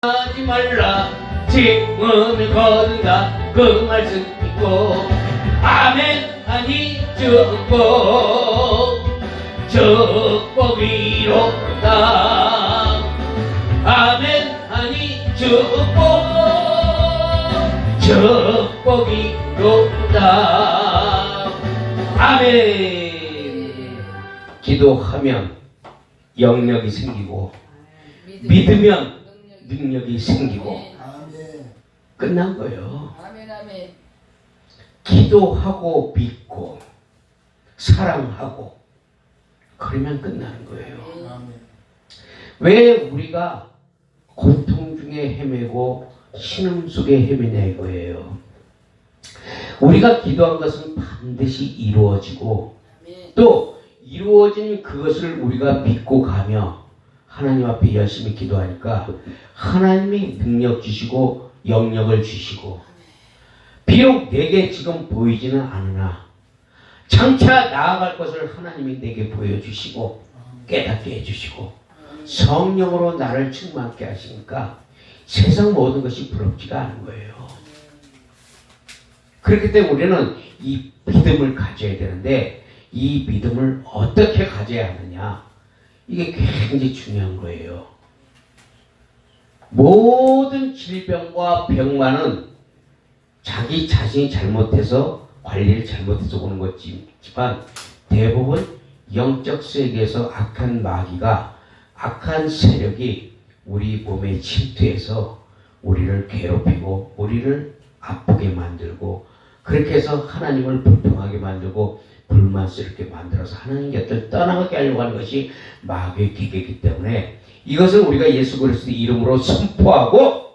하지 말라 짐을 거둔다 그 말씀 믿고 아멘 하니 축복이로다 아멘 하니 축복이로다 아멘. 기도하면 영역이 생기고 믿으면 능력이 생기고 끝난 거예요. 기도하고 믿고 사랑하고 그러면 끝나는 거예요. 왜 우리가 고통 중에 헤매고 신음 속에 헤매냐 이거예요. 우리가 기도한 것은 반드시 이루어지고 또 이루어진 그것을 우리가 믿고 가며 하나님 앞에 열심히 기도하니까 하나님이 능력 주시고 영역을 주시고 비록 내게 지금 보이지는 않으나 장차 나아갈 것을 하나님이 내게 보여주시고 깨닫게 해주시고 성령으로 나를 충만케 하시니까 세상 모든 것이 부럽지가 않은 거예요. 그렇기 때문에 우리는 이 믿음을 가져야 되는데 이 믿음을 어떻게 가져야 하느냐 이게 굉장히 중요한 거예요. 모든 질병과 병만은 자기 자신이 잘못해서 관리를 잘못해서 오는 거지만 대부분 영적 세계에서 악한 마귀가 악한 세력이 우리 몸에 침투해서 우리를 괴롭히고 우리를 아프게 만들고 그렇게 해서 하나님을 불평하게 만들고 불만스럽게 만들어서 하나님 곁을 떠나게 하려고 하는 것이 마귀의 기계이기 때문에 이것을 우리가 예수 그리스도의 이름으로 선포하고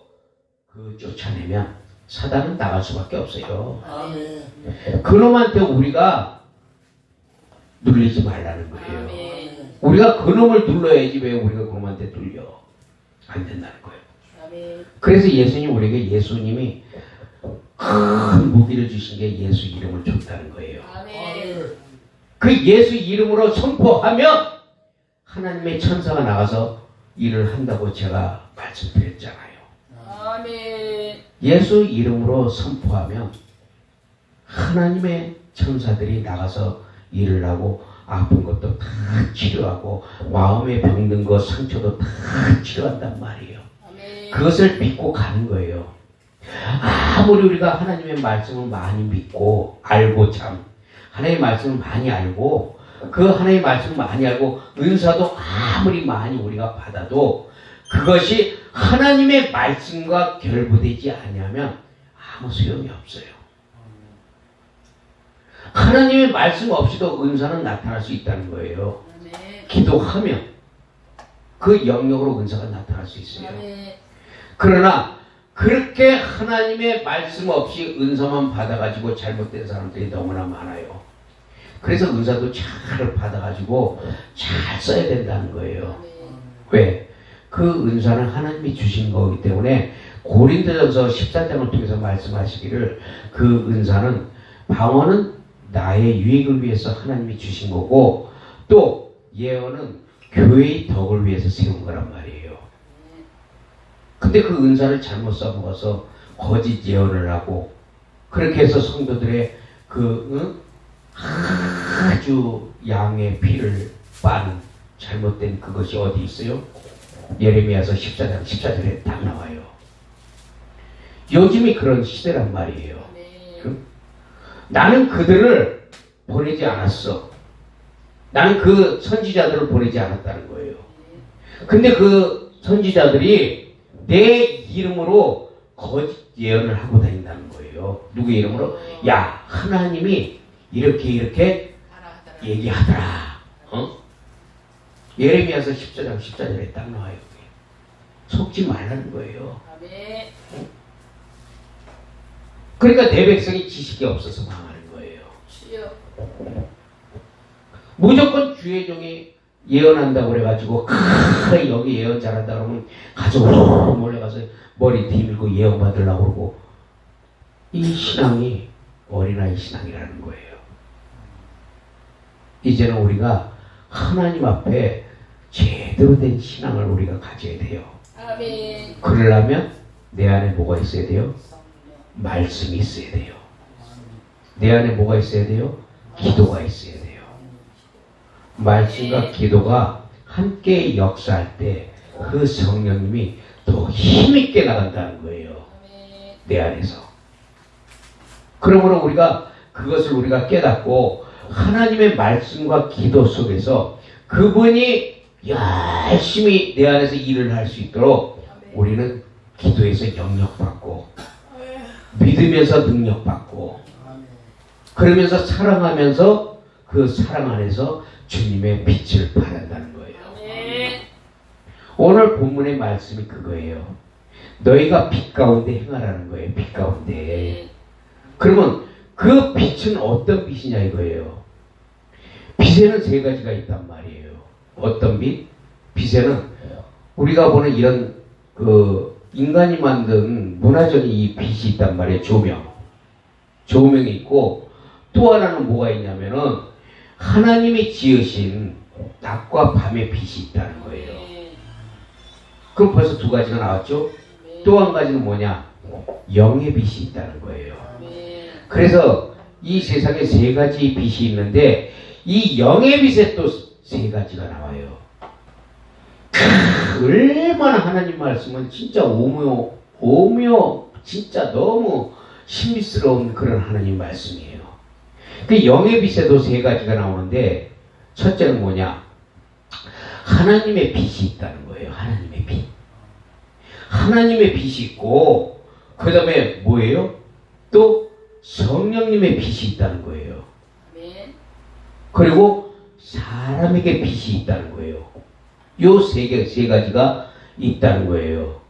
그 쫓아내면 사단은 나갈 수밖에 없어요. 아멘. 그놈한테 우리가 눌리지 말라는 거예요. 아멘. 우리가 그놈을 눌러야지 왜 우리가 그놈한테 눌려? 안 된다는 거예요. 아멘. 그래서 예수님이 큰 무기를 주신 게 예수 이름을 줬다는 거예요. 아멘. 그 예수 이름으로 선포하면 하나님의 천사가 나가서 일을 한다고 제가 말씀드렸잖아요. 아멘. 예수 이름으로 선포하면 하나님의 천사들이 나가서 일을 하고 아픈 것도 다 치료하고 마음에 병든 것 상처도 다 치료한단 말이에요. 아멘. 그것을 믿고 가는 거예요. 아무리 우리가 하나님의 말씀을 많이 믿고 알고 참 하나님의 말씀을 많이 알고 그 하나님의 말씀을 많이 알고 은사도 아무리 많이 우리가 받아도 그것이 하나님의 말씀과 결부되지 않으면 아무 소용이 없어요. 하나님의 말씀 없이도 은사는 나타날 수 있다는 거예요. 기도하면 그 영역으로 은사가 나타날 수 있어요. 그러나 그렇게 하나님의 말씀 없이 은사만 받아가지고 잘못된 사람들이 너무나 많아요. 그래서 은사도 잘 받아가지고 잘 써야 된다는 거예요. 왜? 그 은사는 하나님이 주신 거기 때문에 고린도전서 14장을 통해서 말씀하시기를 그 은사는 방언은 나의 유익을 위해서 하나님이 주신 거고 또 예언은 교회의 덕을 위해서 세운 거란 말이에요. 근데 그 은사를 잘못 써먹어서 거짓 예언을 하고 그렇게 해서 성도들의 아주 양의 피를 빤 잘못된 그것이 어디 있어요? 예레미야서 14절에 딱 나와요. 요즘이 그런 시대란 말이에요. 나는 그들을 보내지 않았어. 나는 그 선지자들을 보내지 않았다는 거예요. 근데 그 선지자들이 내 이름으로 거짓 예언을 하고 다닌다는 거예요. 누구의 이름으로? 야, 하나님이 이렇게 얘기하더라. 예레미야서 14장 14절에 딱 나와요. 속지 말라는 거예요. 그러니까 내 백성이 지식이 없어서 망하는 거예요. 무조건 주의 종이 예언한다고 그래가지고 여기 예언 잘한다 그러면 가서 몰래가서 머리 뒤밀고 예언 받으려고 그러고 이 신앙이 어린아이 신앙이라는 거예요. 이제는 우리가 하나님 앞에 제대로 된 신앙을 우리가 가져야 돼요. 아멘. 그러려면 내 안에 뭐가 있어야 돼요? 말씀이 있어야 돼요. 내 안에 뭐가 있어야 돼요? 기도가 있어야 돼요. 말씀과 기도가 함께 역사할 때 그 성령님이 더 힘있게 나간다는 거예요. 내 안에서. 그러므로 우리가 그것을 우리가 깨닫고 하나님의 말씀과 기도 속에서 그분이 열심히 내 안에서 일을 할 수 있도록 우리는 기도에서 영역받고 믿으면서 능력받고 그러면서 사랑하면서 그 사랑 안에서 주님의 빛을 발한다는 거예요. 오늘 본문의 말씀이 그거예요. 너희가 빛 가운데 행하라는 거예요. 빛 가운데. 그러면 그 빛은 어떤 빛이냐 이거예요. 빛에는 세 가지가 있단 말이에요. 어떤 빛? 빛에는 우리가 보는 이런 그 인간이 만든 문화적인 이 빛이 있단 말이에요. 조명. 조명이 있고 또 하나는 뭐가 있냐면은 하나님이 지으신 낮과 밤의 빛이 있다는 거예요. 그럼 벌써 두 가지가 나왔죠? 또 한 가지는 뭐냐? 영의 빛이 있다는 거예요. 그래서 이 세상에 세 가지 빛이 있는데 이 영의 빛에 또 세 가지가 나와요. 얼마나 하나님 말씀은 진짜 오묘 진짜 너무 신비스러운 그런 하나님 말씀이에요. 그 영의 빛에도 세 가지가 나오는데 첫째는 뭐냐? 하나님의 빛이 있다는 거예요. 하나님의 빛. 하나님의 빛이 있고 그 다음에 뭐예요? 또 성령님의 빛이 있다는 거예요. 그리고 사람에게 빛이 있다는 거예요. 요 세 가지가 있다는 거예요.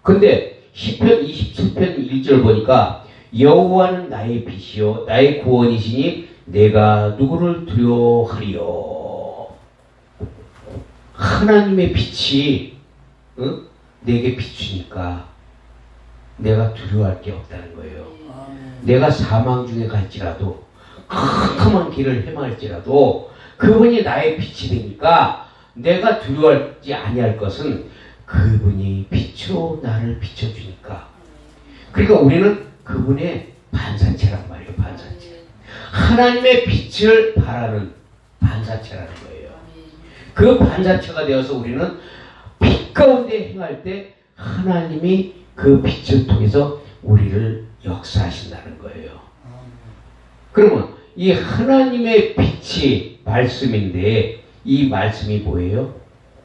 근데 시편 27편 1절 보니까 여호와는 나의 빛이요 나의 구원이시니 내가 누구를 두려워하리요. 하나님의 빛이 내게 비추니까 내가 두려워할 게 없다는 거예요. 내가 사망 중에 갈지라도 캄캄한 길을 헤맬지라도 그분이 나의 빛이 되니까 내가 두려워하지 아니할 것은 그분이 빛으로 나를 비춰주니까. 그러니까 우리는 그분의 반사체란 말이에요. 반사체. 하나님의 빛을 발하는 반사체라는 거예요. 그 반사체가 되어서 우리는 빛 가운데 행할 때 하나님이 그 빛을 통해서 우리를 역사하신다는 거예요. 그러면 이 하나님의 빛이 말씀인데 이 말씀이 뭐예요?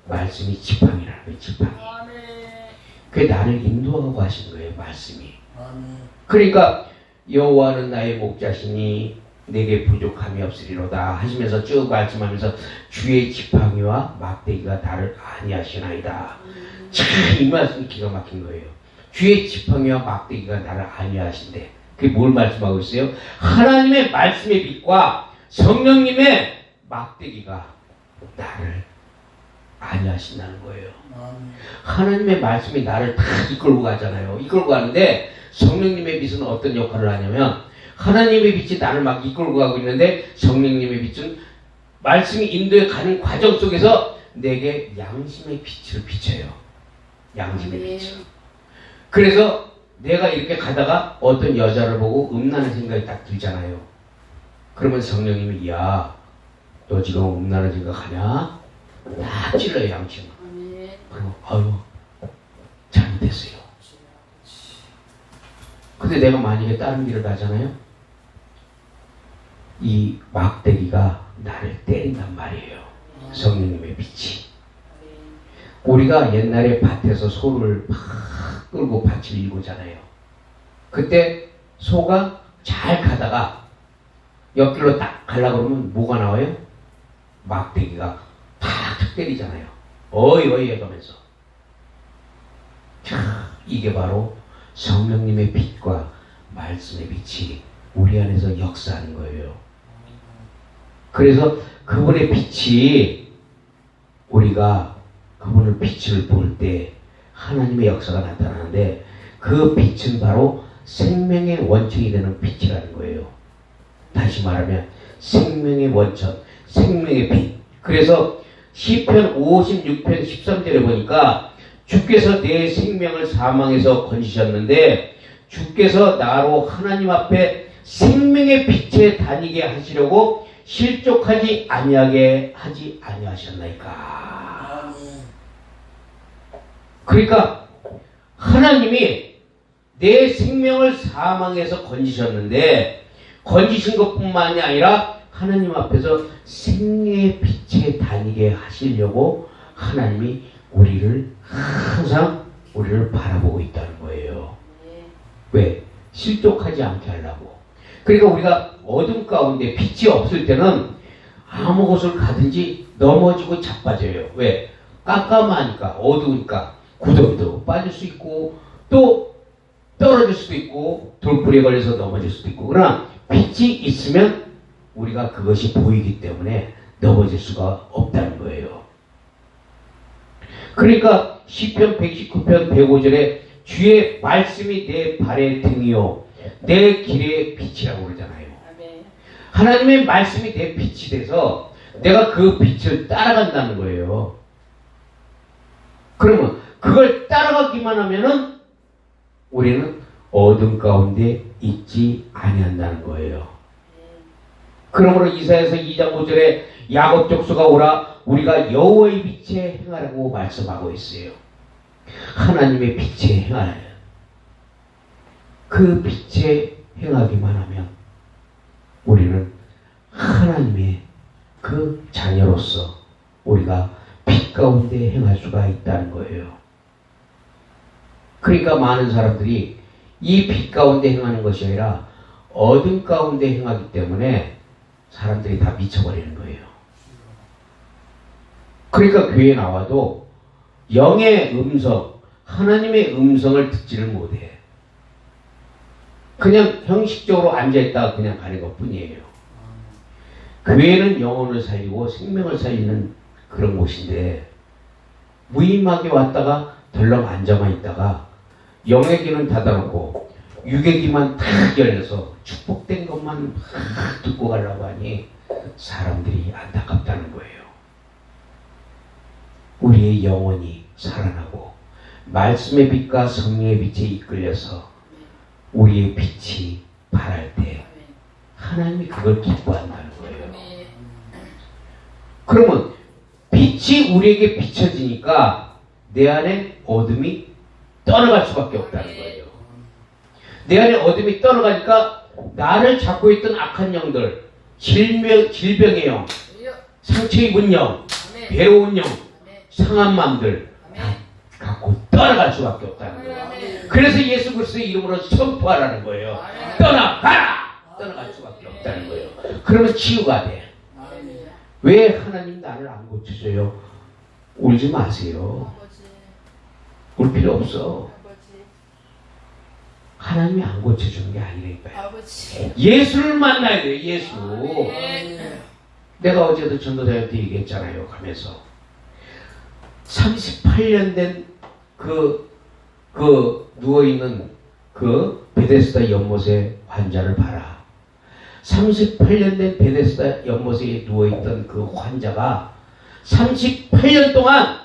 말씀이 지팡이라는 거예요. 지팡이. 그게 나를 인도하고 하신 거예요. 말씀이. 그러니까 여호와는 나의 목자시니 내게 부족함이 없으리로다 하시면서 쭉 말씀하면서 주의 지팡이와 막대기가 나를 안위하시나이다. 참 이 말씀이 기가 막힌 거예요. 주의 지팡이와 막대기가 나를 안위하신대. 그게 뭘 말씀하고 있어요? 하나님의 말씀의 빛과 성령님의 막대기가 나를 안위하신다는 거예요. 하나님의 말씀이 나를 다 이끌고 가잖아요. 이끌고 가는데 성령님의 빛은 어떤 역할을 하냐면 하나님의 빛이 나를 막 이끌고 가고 있는데 성령님의 빛은 말씀이 인도해 가는 과정 속에서 내게 양심의 빛을 비춰요. 양심의 빛을. 그래서 내가 이렇게 가다가 어떤 여자를 보고 음란한 생각이 딱 들잖아요. 그러면 성령님이 야, 너 지금 음란한 생각하냐? 딱 찔러요. 양심을. 그리고 아유 잘못했어요. 근데 내가 만약에 다른 길을 가잖아요. 이 막대기가 나를 때린단 말이에요. 성령님의 빛이. 우리가 옛날에 밭에서 소를 막 끌고 밭을 일구잖아요. 그때 소가 잘 가다가 옆길로 딱 가려고 그러면 뭐가 나와요? 막대기가 탁 때리잖아요. 어이 해가면서. 자, 이게 바로 성령님의 빛과 말씀의 빛이 우리 안에서 역사하는 거예요. 그래서 그분의 빛이 우리가 그분의 빛을 볼 때 하나님의 역사가 나타나는데 그 빛은 바로 생명의 원천이 되는 빛이라는 거예요. 다시 말하면 생명의 원천, 생명의 빛. 그래서 시편 56편 13절에 보니까 주께서 내 생명을 사망에서 건지셨는데 주께서 나로 하나님 앞에 생명의 빛에 다니게 하시려고 실족하지 아니하게 하지 아니하셨나이까. 그러니까 하나님이 내 생명을 사망에서 건지셨는데 건지신 것뿐만이 아니라 하나님 앞에서 생명의 빛에 다니게 하시려고 하나님이 우리를 항상 우리를 바라보고 있다는 거예요. 왜? 실족하지 않게 하려고. 그러니까 우리가 어둠 가운데 빛이 없을 때는 아무 곳을 가든지 넘어지고 자빠져요. 왜? 깜깜하니까, 어두우니까 구덩이도 빠질 수 있고 또 떨어질 수도 있고 돌불에 걸려서 넘어질 수도 있고. 그러나 빛이 있으면 우리가 그것이 보이기 때문에 넘어질 수가 없다는 거예요. 그러니까 시편 119편 105절에 주의 말씀이 내 발의 등이요 내 길의 빛이라고 그러잖아요. 하나님의 말씀이 내 빛이 돼서 내가 그 빛을 따라간다는 거예요. 그러면 그걸 따라가기만 하면은 우리는 어둠 가운데 있지 아니한다는 거예요. 그러므로 이사야서 2장 5절에 야곱 족속아 오라 우리가 여호와의 빛에 행하라고 말씀하고 있어요. 하나님의 빛에 행하라. 그 빛에 행하기만 하면 우리는 하나님의 그 자녀로서 우리가 빛 가운데 행할 수가 있다는 거예요. 그러니까 많은 사람들이 이 빛 가운데 행하는 것이 아니라 어둠 가운데 행하기 때문에 사람들이 다 미쳐버리는 거예요. 그러니까 교회에 나와도 영의 음성, 하나님의 음성을 듣지를 못해. 그냥 형식적으로 앉아있다가 그냥 가는 것 뿐이에요. 교회는 영혼을 살리고 생명을 살리는 그런 곳인데 무의미하게 왔다가 덜렁 앉아만 있다가 영의 귀는 닫아놓고 육의 귀만 탁 열려서 축복된 것만 막 듣고 가려고 하니 사람들이 안타깝다는 거예요. 우리의 영혼이 살아나고 말씀의 빛과 성령의 빛에 이끌려서 우리의 빛이 발할 때 하나님이 그걸 기뻐한다는 거예요. 그러면 빛이 우리에게 비춰지니까 내 안에 어둠이 떠나갈 수밖에 없다는 거예요. 내 안에 어둠이 떠나가니까 나를 잡고 있던 악한 영들, 질병의 영, 상처 입은 영, 괴로운 영, 상한 마음들 다 갖고 떠나갈 수밖에 없다는 거예요. 그래서 예수 그리스도의 이름으로 선포하라는 거예요. 떠나가라! 떠나갈 수밖에 없다는 거예요. 그러면 치유가 돼. 왜 하나님 나를 안 고쳐줘요? 울지 마세요. 울 필요 없어. 하나님이 안 고쳐주는 게 아니라니까요. 예수를 만나야 돼요. 예수. 내가 어제도 전도사한테 얘기했잖아요. 가면서 38년 된 누워있는 그 베데스다 연못의 환자를 봐라. 38년 된 베데스다 연못에 누워있던 그 환자가 38년 동안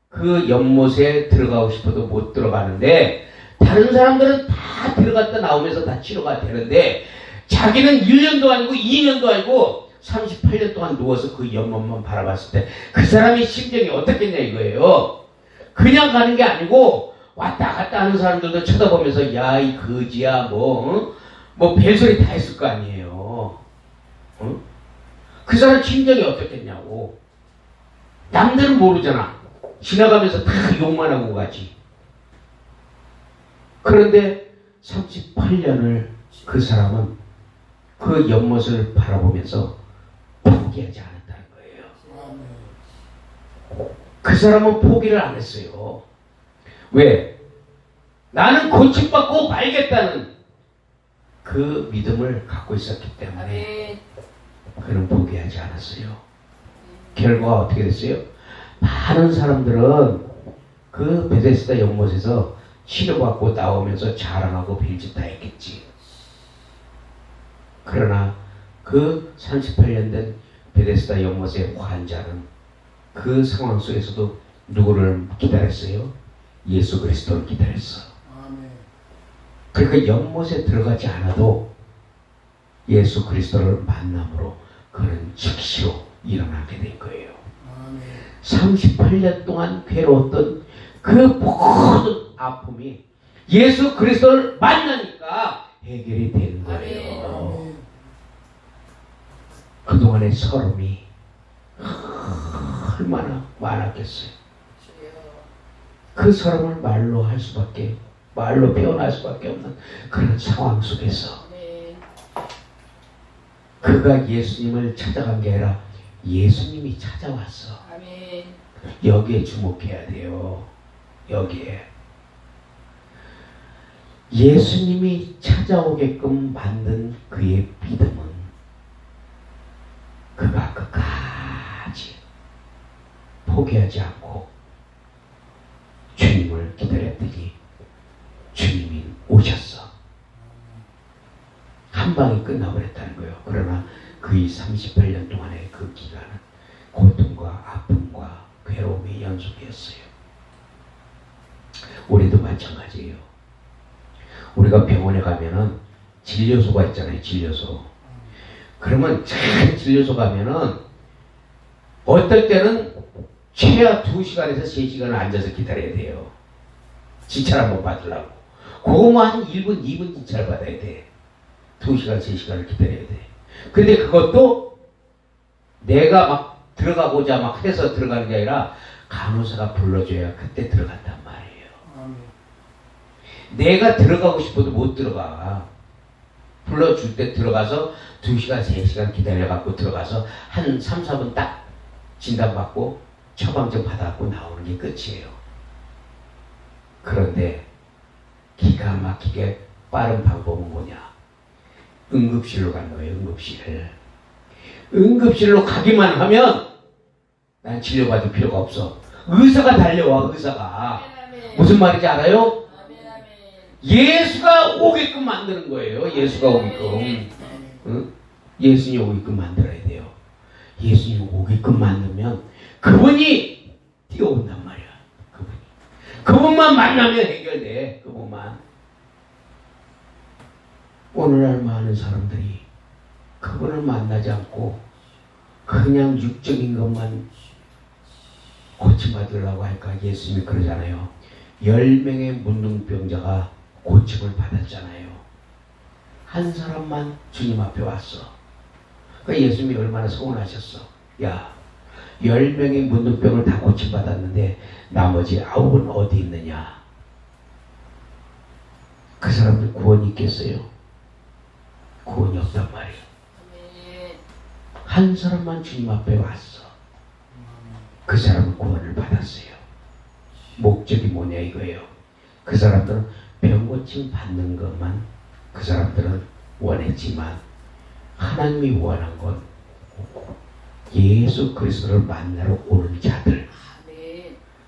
그 연못에 들어가고 싶어도 못 들어가는데 다른 사람들은 다 들어갔다 나오면서 다 치료가 되는데 자기는 1년도 아니고 2년도 아니고 38년 동안 누워서 그 연못만 바라봤을 때 그 사람의 심정이 어떻겠냐 이거예요. 그냥 가는 게 아니고 왔다 갔다 하는 사람들도 쳐다보면서 야 이 거지야 뭐 별소리 다 했을 거 아니에요. 그 사람 심정이 어떻겠냐고. 남들은 모르잖아. 지나가면서 다 욕만 하고 가지. 그런데 38년을 그 사람은 그 연못을 바라보면서 포기하지 않았다는 거예요. 그 사람은 포기를 안 했어요. 왜? 나는 고침받고 말겠다는 그 믿음을 갖고 있었기 때문에 그는 포기하지 않았어요. 결과가 어떻게 됐어요? 많은 사람들은 그 베데스다 연못에서 치료받고 나오면서 자랑하고 빌짓 다 했겠지. 그러나 그 38년 된 베데스다 연못의 환자는 그 상황 속에서도 누구를 기다렸어요? 예수 그리스도를 기다렸어. 아멘. 그러니까 연못에 들어가지 않아도 예수 그리스도를 만남으로 그는 즉시로 일어나게 된 거예요. 아멘. 38년 동안 괴로웠던 그 모든 아픔이 예수 그리스도를 만나니까 해결이 되는 거예요. 아멘. 그동안의 서름이 얼마나 많았겠어요. 그 서름을 말로 할 수밖에, 말로 표현할 수밖에 없는 그런 상황 속에서 그가 예수님을 찾아간 게 아니라 예수님이 찾아왔어. 여기에 주목해야 돼요. 여기에. 예수님이 찾아오게끔 만든 그의 믿음은 그가 끝까지 포기하지 않고 주님을 기다렸더니 주님이 오셨어. 한 방에 끝나버렸다는 거예요. 그러나 그의 38년 동안의 그 기간은 고통과 아픔과 괴로움의 연속이었어요. 우리도 마찬가지예요. 우리가 병원에 가면은 진료소가 있잖아요. 진료소. 그러면 참 진료소 가면은 어떨 때는 최하 2시간에서 3시간을 앉아서 기다려야 돼요. 진찰 한번 받으려고. 그거만 한 1분, 2분 진찰 받아야 돼. 2시간, 3시간을 기다려야 돼. 근데 그것도 내가 막 들어가고자 막 해서 들어가는 게 아니라 간호사가 불러줘야 그때 들어간단 말이에요. 내가 들어가고 싶어도 못 들어가. 불러줄 때 들어가서 2시간, 3시간 기다려갖고 들어가서 한 3, 4분 딱 진단받고 처방전 받아갖고 나오는 게 끝이에요. 그런데 기가 막히게 빠른 방법은 뭐냐? 응급실로 가는 거예요. 응급실. 응급실로 가기만 하면 난 치료받을 필요가 없어. 의사가 달려와. 의사가. 무슨 말인지 알아요? 예수가 오게끔 만드는 거예요. 예수가 오게끔. 응? 예수님 오게끔 만들어야 돼요. 예수님 오게끔 만들면 그분이 뛰어온단 말이야. 그분만 만나면 해결돼. 그분만. 오늘날 많은 사람들이 그분을 만나지 않고 그냥 육적인 것만 고침받으려고 할까? 예수님이 그러잖아요. 10명의 문둥병자가 고침을 받았잖아요. 한 사람만 주님 앞에 왔어. 그러니까 예수님이 얼마나 서운하셨어. 야, 10명의 문둥병을 다 고침받았는데 나머지 9은 어디 있느냐? 그 사람들 구원이 있겠어요? 구원이 없단 말이에요. 한 사람만 주님 앞에 왔어. 그 사람은 구원을 받았어요. 목적이 뭐냐 이거예요. 그 사람들은 병고침 받는 것만 그 사람들은 원했지만 하나님이 원한 건 예수 그리스도를 만나러 오는 자들,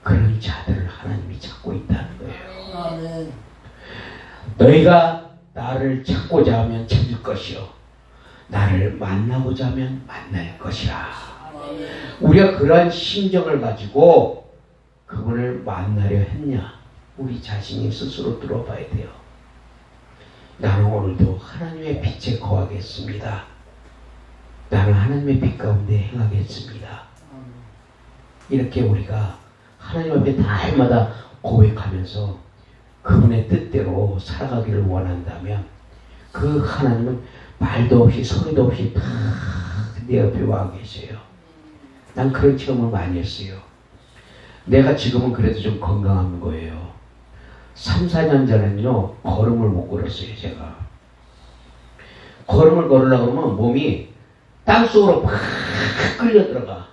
그런 자들을 하나님이 찾고 있다는 거예요. 너희가 나를 찾고자 하면 찾을 것이요 나를 만나고자 하면 만날 것이라. 우리가 그러한 심정을 가지고 그분을 만나려 했냐? 우리 자신이 스스로 들어봐야 돼요. 나는 오늘도 하나님의 빛에 거하겠습니다. 나는 하나님의 빛 가운데 행하겠습니다. 이렇게 우리가 하나님 앞에 날마다 고백하면서 그분의 뜻대로 살아가기를 원한다면 그 하나님은 말도 없이 소리도 없이 다 내 옆에 와 계세요. 난 그런 체험을 많이 했어요. 내가 지금은 그래도 좀 건강한 거예요. 3, 4년 전에는요 걸음을 못 걸었어요. 제가 걸음을 걸으려고 그러면 몸이 땅속으로 막 끌려 들어가.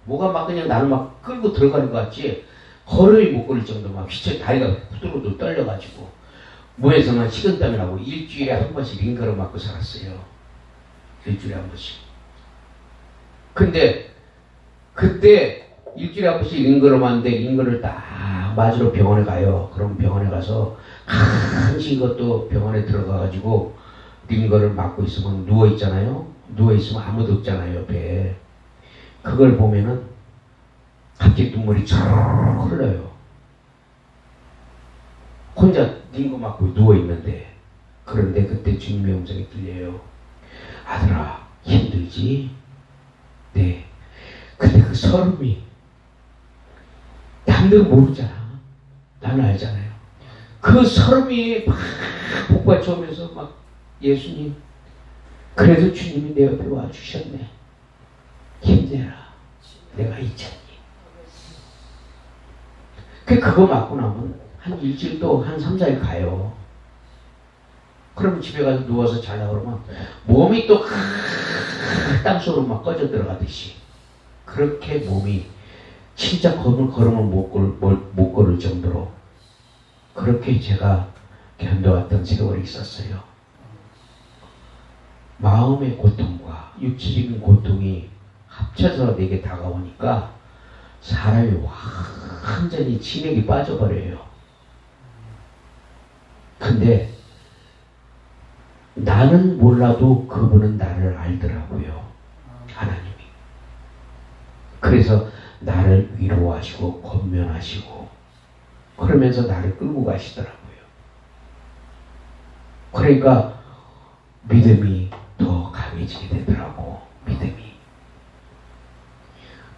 뭐가 막 그냥 나를 막 끌고 들어가는 것 같지 걸음이 못 걸을 정도 막 휘청 다리가 후들후들 떨려가지고 무에서만 식은땀이 나고 일주일에 한 번씩 링거를 맞고 살았어요. 일주일에 한 번씩. 근데 그때 일주일에 한 번씩 링거를 맞는데 링거를 딱 맞으러 병원에 가요. 그럼 병원에 가서 간신히 것도 병원에 들어가가지고 링거를 맞고 있으면 누워있잖아요. 누워있으면 아무도 없잖아요. 옆에. 그걸 보면은 갑자기 눈물이 촤르르 흘러요. 혼자 닝거 맞고 누워있는데, 그런데 그때 주님의 음성이 들려요. 아들아, 힘들지? 네. 근데 그 서름이, 남들은 모르잖아. 나는 알잖아요. 그 서름이 막 복받쳐 오면서 막, 예수님, 그래도 주님이 내 옆에 와주셨네. 힘내라. 내가 있잖니. 그거 맞고 나면 한 일주일도 한 3, 4일 가요. 그럼 집에 가서 누워서 자려고 그러면 몸이 또 땅속으로 막 꺼져 들어가듯이 그렇게 몸이 진짜 걸으면 못 걸을 정도로 그렇게 제가 견뎌왔던 세월이 있었어요. 마음의 고통과 육체적인 고통이 합쳐서 내게 다가오니까 사람이 완전히 진액이 빠져버려요. 근데 나는 몰라도 그분은 나를 알더라고요. 하나님이. 그래서 나를 위로하시고 권면하시고 그러면서 나를 끌고 가시더라고요. 그러니까 믿음이 더 강해지게 되더라고. 믿음이.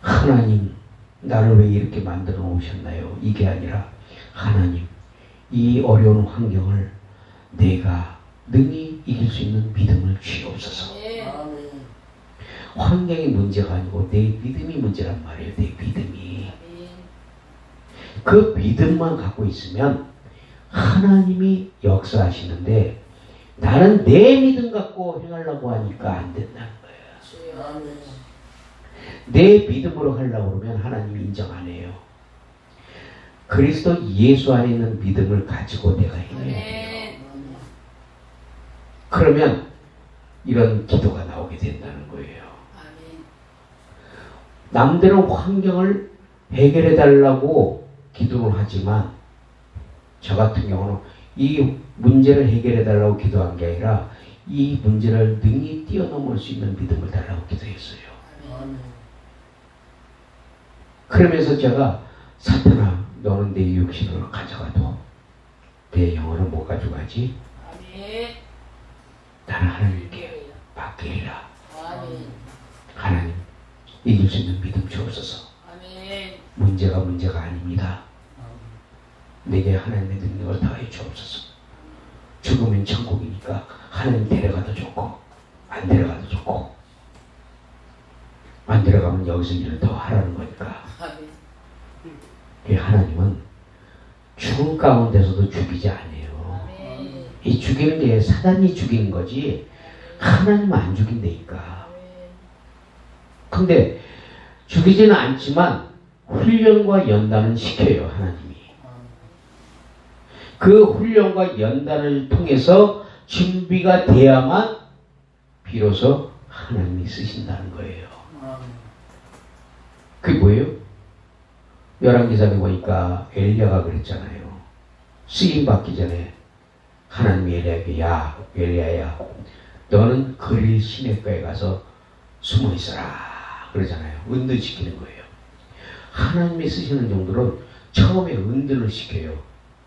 하나님, 나를 왜 이렇게 만들어 놓으셨나요? 이게 아니라 하나님, 이 어려운 환경을 내가 능히 이길 수 있는 믿음을 주옵소서. 환경이 문제가 아니고 내 믿음이 문제란 말이에요. 내 믿음이. 그 믿음만 갖고 있으면 하나님이 역사하시는데 나는 내 믿음 갖고 행하려고 하니까 안 된다는 거예요. 내 믿음으로 하려고 그러면 하나님이 인정 안 해요. 그리스도 예수 안에 있는 믿음을 가지고 내가 행해야 돼요. 그러면 이런 기도가 나오게 된다는 거예요. 남들은 환경을 해결해 달라고 기도를 하지만 저 같은 경우는 이 문제를 해결해 달라고 기도한 게 아니라 이 문제를 능히 뛰어넘을 수 있는 믿음을 달라고 기도했어요. 그러면서 제가 사탄아, 너는 내 육신으로 가져가도 내 영혼은 못 가져가지? 나는 하나님께 맡기리라. 하나님, 이길 수 있는 믿음 주옵소서. 문제가 아닙니다. 내게 하나님의 능력을 더해 주옵소서. 죽으면 천국이니까 하나님 데려가도 좋고 안 데려가도 좋고 안 데려가면 여기서 일을 더 하라는 거니까. 하나님은 죽음 가운데서도 죽이지 않아요. 이 죽이는 게 사단이 죽이는 거지 하나님은 안 죽인다니까. 근데 죽이지는 않지만 훈련과 연단은 시켜요. 하나님이. 그 훈련과 연단을 통해서 준비가 돼야만 비로소 하나님이 쓰신다는 거예요. 그게 뭐예요? 열왕기상에 보니까 엘리야가 그랬잖아요. 쓰임 받기 전에 하나님이 엘리야에게 야 엘리야야 너는 그릴 시냇가에 가서 숨어 있어라 그러잖아요. 은둔시키는 거예요. 하나님이 쓰시는 정도로 처음에 은둔을 시켜요.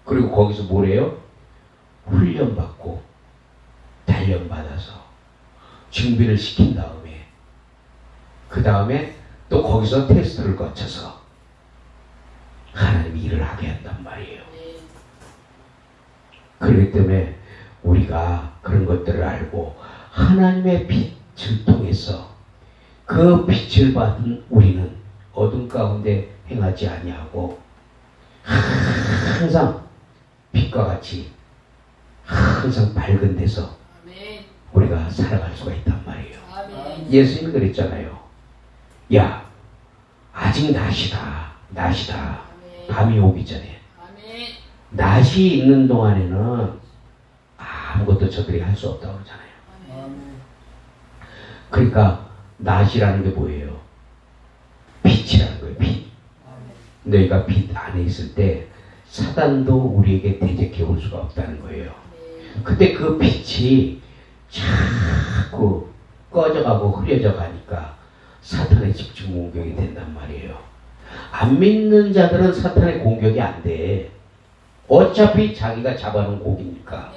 그리고 거기서 뭐래요? 훈련받고 단련받아서 준비를 시킨 다음에 그 다음에 또 거기서 테스트를 거쳐서 하나님이 일을 하게 한단 말이에요. 그렇기 때문에 우리가 그런 것들을 알고 하나님의 빛을 통해서 그 빛을 받은 우리는 어둠 가운데 행하지 아니하고 항상 빛과 같이 항상 밝은 데서 우리가 살아갈 수가 있단 말이에요. 예수님이 그랬잖아요. 야, 아직 낮이다. 밤이 오기 전에. 낮이 있는 동안에는 아무것도 저들이 할 수 없다고 그러잖아요. 그러니까 낮이라는 게 뭐예요? 빛이라는 거예요. 빛. 너희가 빛 안에 있을 때 사단도 우리에게 대적해 올 수가 없다는 거예요. 근데 그 빛이 자꾸 꺼져가고 흐려져 가니까 사탄의 집중 공격이 된단 말이에요. 안 믿는 자들은 사탄의 공격이 안 돼. 어차피 자기가 잡아놓은 고기니까.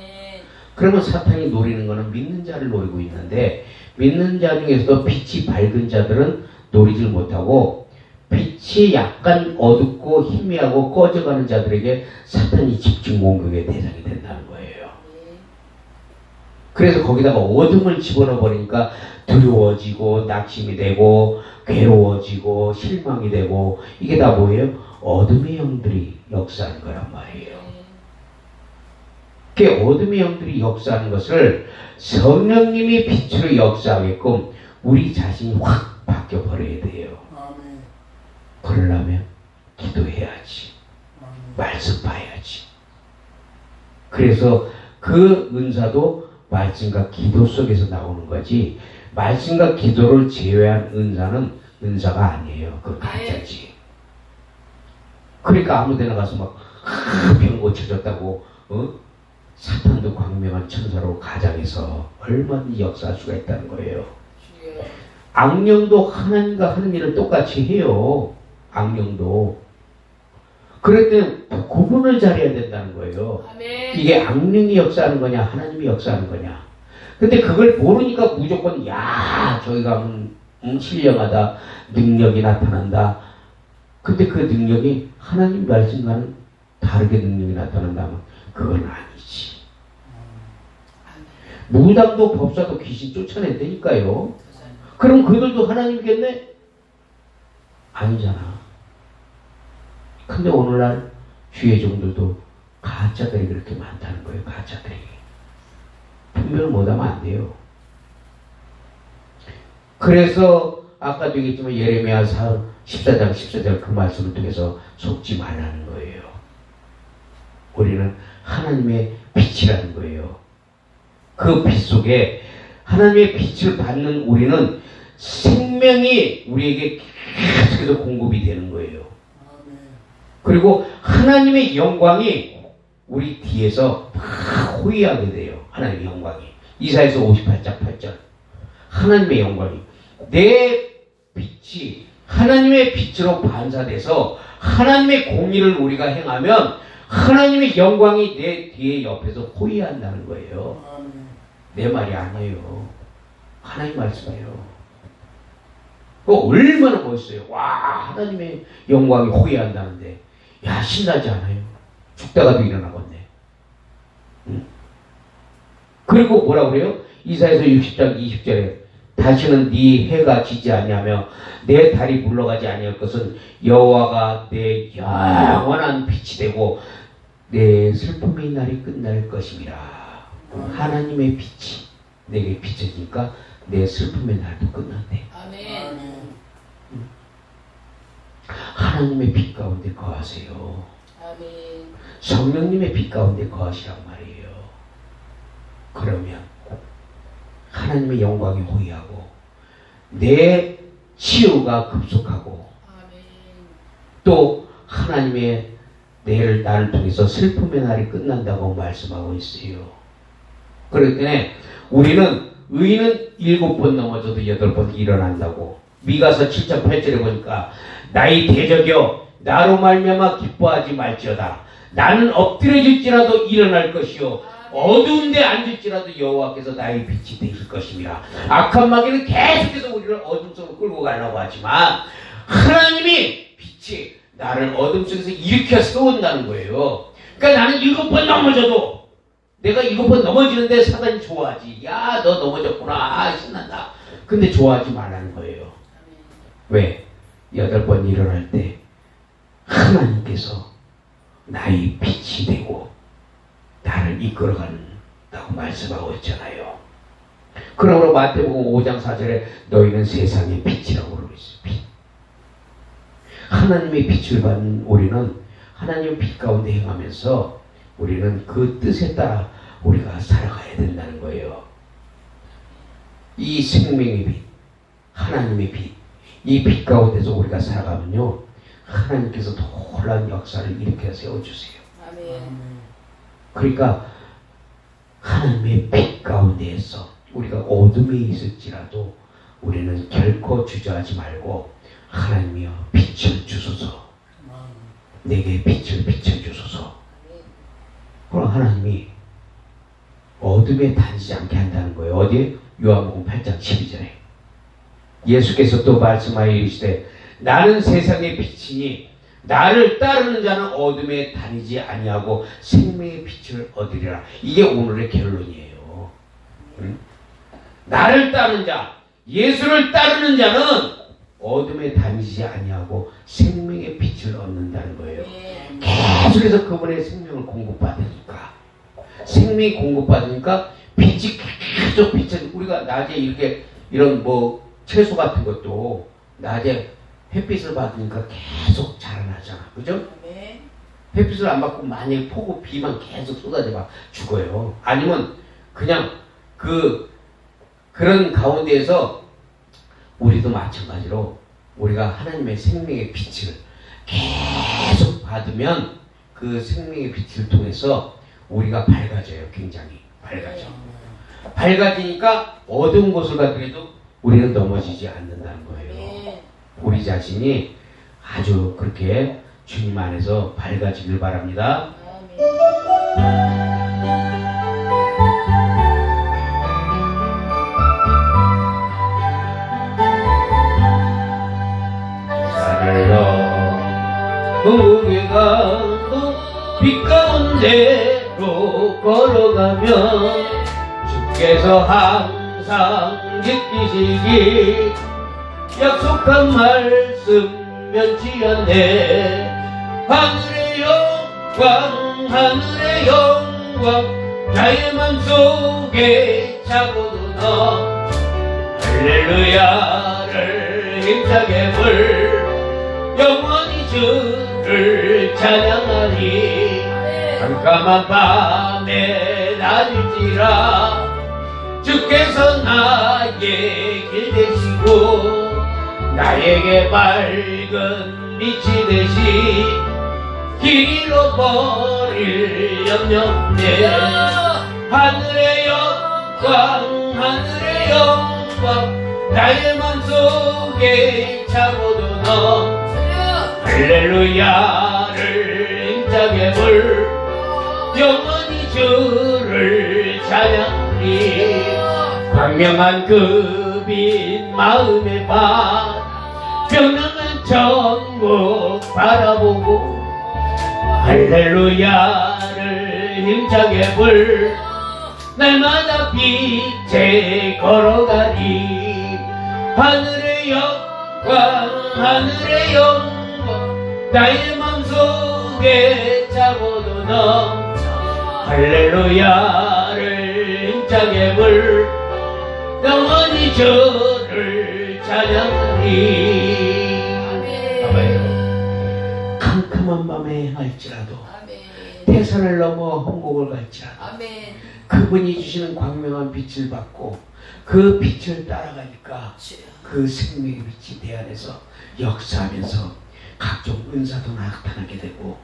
그러면 사탄이 노리는 거는 믿는 자를 노리고 있는데, 믿는 자 중에서도 빛이 밝은 자들은 노리질 못하고, 빛이 약간 어둡고 희미하고 꺼져가는 자들에게 사탄이 집중 공격의 대상이 된다는 거예요. 그래서 거기다가 어둠을 집어넣어 버리니까 두려워지고 낙심이 되고 괴로워지고 실망이 되고, 이게 다 뭐예요? 어둠의 영들이 역사하는 거란 말이에요. 그 어둠의 영들이 역사하는 것을 성령님이 빛으로 역사하게끔 우리 자신이 확 바뀌어 버려야 돼요. 그러려면 기도해야지. 말씀 봐야지. 그래서 그 은사도 말씀과 기도 속에서 나오는 거지, 말씀과 기도를 제외한 은사는 은사가 아니에요. 그건 가짜지. 그러니까 아무 데나 가서 막 병 고쳐졌다고 사탄도 광명한 천사로 가장해서 얼마든지 역사할 수가 있다는 거예요. 악령도 하나님과 하는 일을 똑같이 해요. 악령도. 그럴 때는 구분을 잘해야 된다는 거예요. 이게 악령이 역사하는 거냐 하나님이 역사하는 거냐. 근데 그걸 모르니까 무조건 야 저기가 신령하다, 능력이 나타난다. 근데 그 능력이 하나님 말씀과는 다르게 능력이 나타난다면 그건 아니지. 무당도 법사도 귀신 쫓아낸다니까요. 그럼 그들도 하나님이겠네? 아니잖아. 근데 오늘날 주의 종들도 가짜들이 그렇게 많다는 거예요. 가짜들이. 분별을 못하면 안 돼요. 그래서 아까도 얘기했지만 예레미야 14장 14절 그 말씀을 통해서 속지 말라는 거예요. 우리는 하나님의 빛이라는 거예요. 그 빛 속에 하나님의 빛을 받는 우리는 생명이 우리에게 계속해서 공급이 되는 거예요. 그리고 하나님의 영광이 우리 뒤에서 막 호위하게 돼요. 하나님의 영광이. 이사야서 58장 8절. 하나님의 영광이. 내 빛이 하나님의 빛으로 반사돼서 하나님의 공의를 우리가 행하면 하나님의 영광이 내 뒤에 옆에서 호위한다는 거예요. 내 말이 아니에요. 하나님 말씀이에요. 그거 얼마나 멋있어요. 와, 하나님의 영광이 호위한다는데, 야, 신나지 않아요? 죽다가도 일어나겠네. 응? 그리고 뭐라고 그래요? 이사야서 60장 20절에 다시는 네 해가 지지 아니하며 내 달이 물러가지 아니할 것은 여호와가 내 영원한 빛이 되고 내 슬픔의 날이 끝날 것임이라. 하나님의 빛이 내게 비춰지니까 내 슬픔의 날도 끝난대. 아멘. 하나님의 빛 가운데 거하세요. 아멘. 성령님의 빛 가운데 거하시란 말이에요. 그러면 하나님의 영광이 호위하고 내 치유가 급속하고 아멘. 또 하나님의 나를 통해서 슬픔의 날이 끝난다고 말씀하고 있어요. 그렇기 때문에 우리는 의인은 7번 넘어져도 8번 일어난다고. 미가서 7장 8절에 보니까 나의 대적이여 나로 말미암아 기뻐하지 말지어다. 나는 엎드려질지라도 일어날 것이요 어두운 데 앉을지라도 여호와께서 나의 빛이 되실 것입니다. 악한 마귀는 계속해서 우리를 어둠 속으로 끌고 가려고 하지만 하나님이 빛이 나를 어둠 속에서 일으켜 세운다는 거예요. 그러니까 나는 7번 넘어져도 내가 7번 넘어지는데 사단이 좋아하지. 야, 너 넘어졌구나. 아, 신난다. 근데 좋아하지 말라는 거예요. 왜? 8번 일어날 때 하나님께서 나의 빛이 되고 나를 이끌어간다고 말씀하고 있잖아요. 그러므로 마태복음 5장 4절에 너희는 세상의 빛이라고 그러고 있어요. 빛. 하나님의 빛을 받는 우리는 하나님의 빛 가운데 행하면서 우리는 그 뜻에 따라 우리가 살아가야 된다는 거예요. 이 생명의 빛, 하나님의 빛, 이 빛 가운데서 우리가 살아가면요, 하나님께서 놀라운 역사를 일으켜 세워주세요. 아멘. 그러니까 하나님의 빛 가운데에서 우리가 어둠에 있을지라도 우리는 결코 주저하지 말고 하나님이여 빛을 주소서. 내게 빛을 비춰주소서. 그럼 하나님이 어둠에 다니지 않게 한다는 거예요. 어디에? 요한복음 8장 12절에 예수께서 또 말씀하여 이르시되 나는 세상의 빛이니 나를 따르는 자는 어둠에 다니지 아니하고 생명의 빛을 얻으리라. 이게 오늘의 결론이에요. 나를 따르는 자, 예수를 따르는 자는 어둠에 다니지 아니하고 생명의 빛을 얻는다는 거예요. 계속해서 그분의 생명을 공급받으니까, 생명이 공급받으니까 빛이 계속 비쳐. 우리가 낮에 이렇게 이런 뭐 채소 같은 것도 낮에 햇빛을 받으니까 계속 자라나잖아. 그죠? 햇빛을 안 받고 만약에 폭우 비만 계속 쏟아져봐 죽어요. 아니면 그냥 그런 가운데에서 우리도 마찬가지로 우리가 하나님의 생명의 빛을 계속 받으면 그 생명의 빛을 통해서 우리가 밝아져요. 굉장히 밝아져. 밝아지니까 어두운 곳을 가더라도 우리는 넘어지지 않는다는 거예요. 우리 자신이 아주 그렇게 주님 안에서 밝아지길 바랍니다. 후에 가도 빛 가운데로 걸어가면 주께서 항상 지키시기 약속한 말씀 면치 않네. 하늘의 영광 하늘의 영광 나의 맘속에 차고도 너 할렐루야를 힘차게 불 영원히 주를 찬양하리. 깜깜한 밤에 낮일지라 주께서 나에게 길 되시고 나에게 밝은 빛이 되시 길 잃어버릴 염려 없네. 하늘의 영광 하늘의 영광 나의 맘속에 차고도 너 할렐루야를 힘차게 불 영원히 주를 찬양하리. 광명한 그 빛 마음의 밤 평명한 천국 바라보고 할렐루야를 힘차게 불 날마다 빛에 걸어가리. 하늘의 영광 하늘의 영광 나의 맘속에 차고도 너 할렐루야를 힘차게 불 영원히 주를 찬양하리. 아멘. 캄캄한 밤에 행할지라도 태산을 넘어 홍곡을 갈지라도 그분이 주시는 광명한 빛을 받고 그 빛을 따라가니까 그 생명의 빛이 내 안에서 역사하면서 각종 은사도 나타나게 되고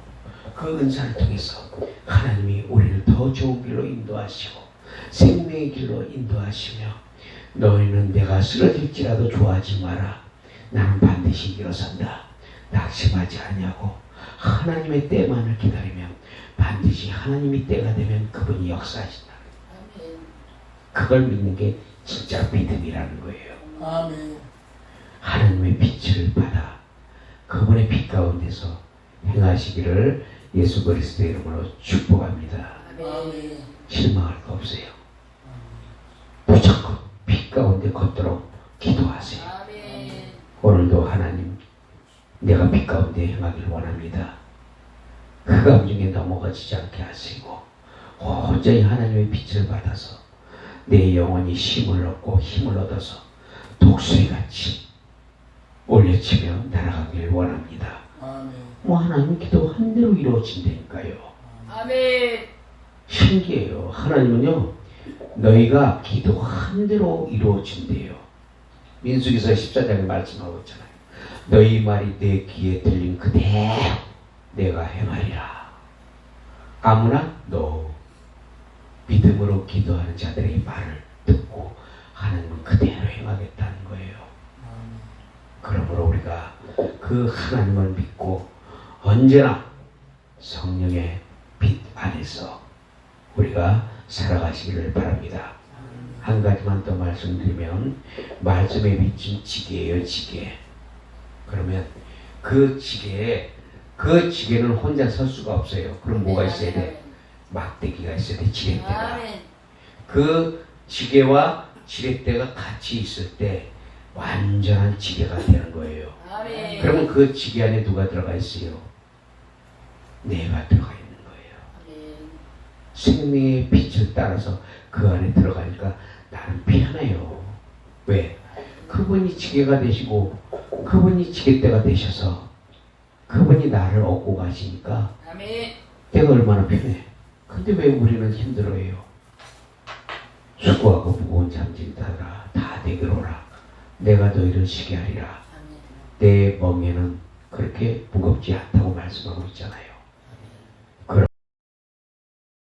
그 은사를 통해서 하나님이 우리를 더 좋은 길로 인도하시고 생명의 길로 인도하시며 너희는 내가 쓰러질지라도 좋아하지 마라. 나는 반드시 일어선다. 낙심하지 아니하고 하나님의 때만을 기다리면 반드시 하나님이 때가 되면 그분이 역사하신다. 그걸 믿는 게 진짜 믿음이라는 거예요. 아멘. 하나님의 빛을 받아 그분의 빛 가운데서 행하시기를 예수 그리스도의 이름으로 축복합니다. 아멘. 실망할 거 없어요. 무조건 빛 가운데 걷도록 기도하세요. 아멘. 오늘도 하나님 내가 빛 가운데 행하길 원합니다. 흑암 중에 넘어가지 않게 하시고 온전히 하나님의 빛을 받아서 내 영혼이 힘을 얻고 힘을 얻어서 독수리같이 올려치며 날아가길 원합니다. 아멘. 뭐 하나님 기도한 대로 이루어진다니까요. 아멘. 신기해요. 하나님은요 너희가 기도한 대로 이루어진대요. 민수기서 14장에 말씀하고 있잖아요. 너희 말이 내 귀에 들린 그대로 내가 행하리라. 아무나 너 믿음으로 기도하는 자들의 말을 듣고 하나님은 그대로 행하겠다는 거예요. 그러므로 우리가 그 하나님을 믿고 언제나 성령의 빛 안에서 우리가 살아가시기를 바랍니다. 한 가지만 더 말씀드리면 말씀에 비친 지게예요, 지게. 그러면 그 지게는 혼자 설 수가 없어요. 그럼 뭐가 있어야 돼? 막대기가 있어야 돼, 지렛대가. 아멘. 그 지게와 지렛대가 같이 있을 때 완전한 지게가 되는 거예요. 아멘. 그러면 그 지게 안에 누가 들어가 있어요? 내가 들어가 있는 거예요. 아멘. 생명의 빛을 따라서 그 안에 들어가니까 나는 편해요. 왜? 그분이 지게가 되시고 그분이 지렛대가 되셔서 그분이 나를 얻고 가시니까 아멘. 내가 얼마나 편해. 근데 왜 우리는 힘들어해요? 수고하고 무거운 잠진 따라 다 내게로 오라. 내가 너희를 쉬게 하리라. 아멘. 내 멍에는 그렇게 무겁지 않다고 말씀하고 있잖아요.